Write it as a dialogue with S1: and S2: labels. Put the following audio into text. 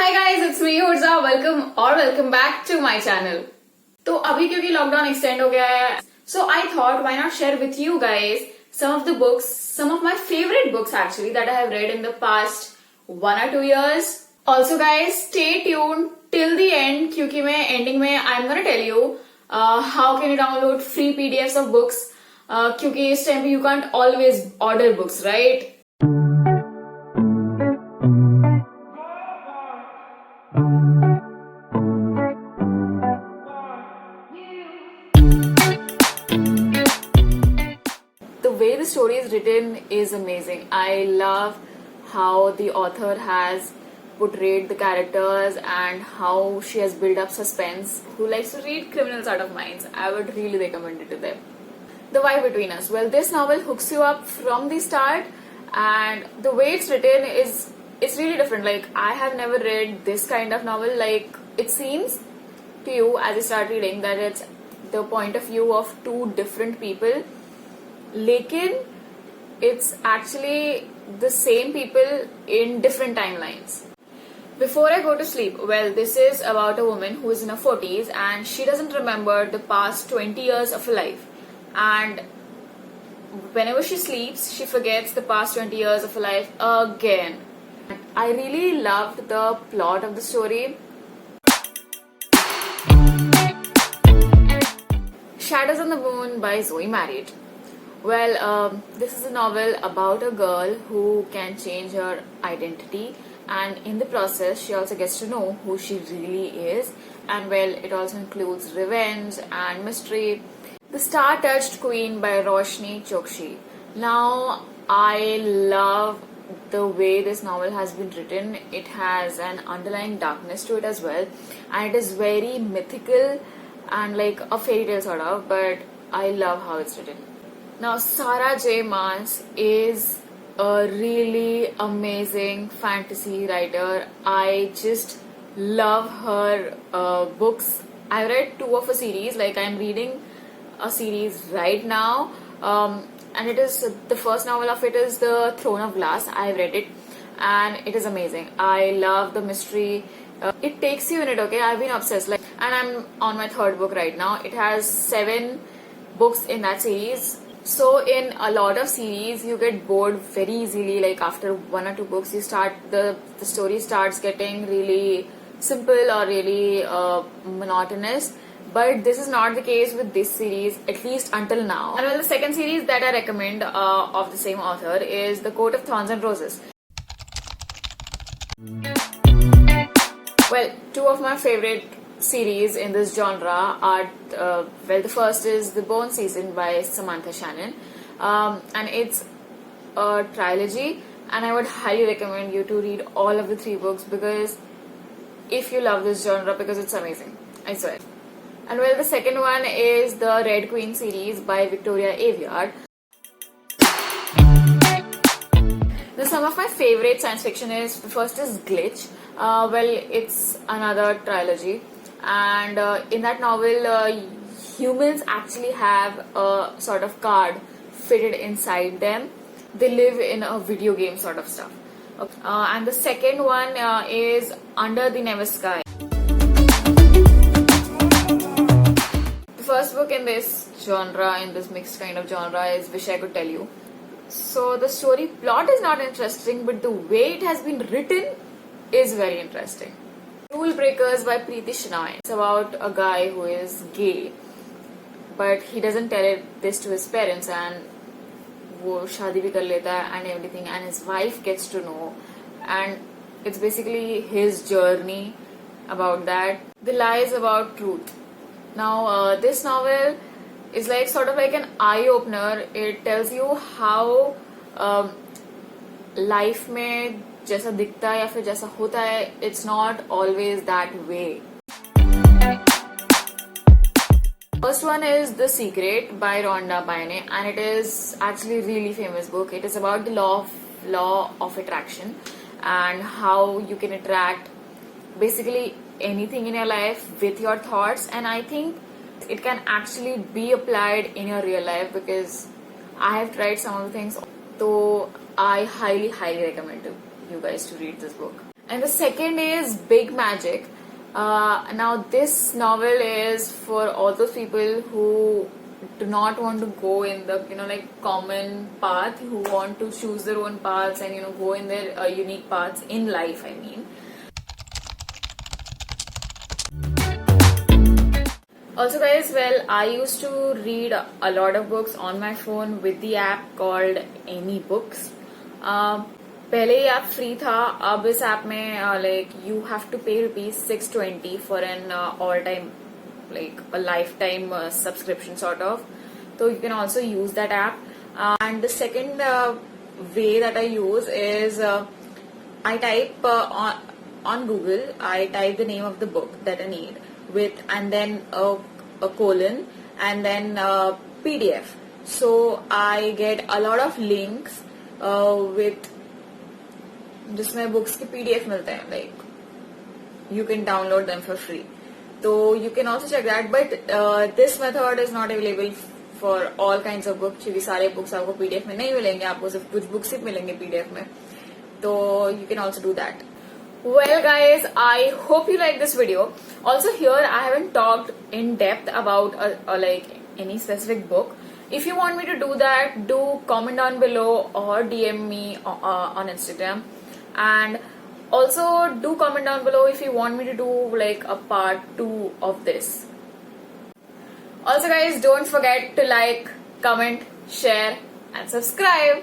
S1: Hi guys, it's me Urza. Welcome back to my channel. तो अभी क्योंकि lockdown extend हो गया है, so I thought why not share with you guys some of the books, some of my favorite books actually that I have read in the past 1 or 2 years. Also guys, stay tuned till the end क्योंकि मैं ending में I'm gonna tell you how can you download free PDFs of books क्योंकि इस time पे you can't always order books, right? The way the story is written is amazing. I love how the author has portrayed the characters and how she has built up suspense. Who likes to read Criminals Out of Minds? I would really recommend it to them. The Vibe Between Us. Well, this novel hooks you up from the start, and the way it's written it's really different. Like, I have never read this kind of novel. Like, it seems to you as you start reading that it's the point of view of two different people, lekin it's actually the same people in different timelines. Before I go to sleep, well, this is about a woman who is in her 40s and she doesn't remember the past 20 years of her life, and whenever she sleeps she forgets the past 20 years of her life again. I really loved the plot of the story. Shadows on the Moon by Zoe Marriott. Well, this is a novel about a girl who can change her identity, and in the process she also gets to know who she really is, and well, it also includes revenge and mystery. The Star-Touched Queen by Roshni Chokshi. Now, I love the way this novel has been written. It has an underlying darkness to it as well, and it is very mythical and like a fairy tale sort of, but I love how it's written. Now, Sarah J. Maas is a really amazing fantasy writer. I just love her books. I read 2 of her series. Like, I'm reading a series right now, and it is the first novel of it is The Throne of Glass. I've read it and it is amazing. I love the mystery. It takes you in it. Okay, I've been obsessed. Like, and I'm on my 3rd book right now. It has 7 books in that series. So in a lot of series you get bored very easily. Like, after 1 or 2 books you start the story starts getting really simple or really monotonous. But this is not the case with this series, at least until now. And well, the second series that I recommend of the same author is The Court of Thorns and Roses. Well, 2 of my favorite series in this genre are, well, the first is The Bone Season by Samantha Shannon, and it's a trilogy, and I would highly recommend you to read all of the 3 books because if you love this genre, because it's amazing, I swear. And well, the second one is the Red Queen series by Victoria Aveyard. Now, some of my favorite science fiction is, the first is Glitch. Well, it's another trilogy, and in that novel, humans actually have a sort of card fitted inside them. They live in a video game sort of stuff. And the second one is Under the Never Sky. The first book in this genre, in this mixed kind of genre, is Wish I Could Tell You. So the story plot is not interesting, but the way it has been written is very interesting. Rule Breakers by Preeti Shenoy. It's about a guy who is gay, but he doesn't tell this to his parents, and वो शादी भी कर लेता है and everything, and his wife gets to know, and it's basically his journey about that. The Lies About Truth. Now, this novel is like sort of like an eye-opener. It tells you how life में जैसा दिखता है या फिर जैसा होता है, it's not always that way. First one is The Secret by Rhonda Byrne, and it is actually a really famous book. It is about the law of attraction and how you can attract basically anything in your life with your thoughts, and I think it can actually be applied in your real life because I have tried some of the things. So I highly recommend you guys to read this book. And the second is Big Magic. Now this novel is for all those people who do not want to go in the like common path, who want to choose their own paths and go in their unique paths in life, I mean. Also guys, well, I used to read a lot of books on my phone with the app called Any Books. पहले ही app free था, अब इस app में like you have to pay ₹620 for an all time, like a lifetime subscription sort of. So you can also use that app. And the second way that I use is I type on Google, I type the name of the book that I need with, and then a colon, and then PDF. So I get a lot of links with जिसमें books के PDF मिलते हैं, like you can download them for free. So you can also check that, but this method is not available for all kinds of books, क्योंकि सारे books आपको PDF में नहीं मिलेंगे, आपको सिर्फ कुछ books ही मिलेंगे PDF में. So you can also do that. Well guys, I hope you like this video. Also here I haven't talked in depth about like any specific book. If you want me to do that, do comment down below or DM me on Instagram. And also do comment down below if you want me to do like a part 2 of this. Also guys, don't forget to like, comment, share and subscribe.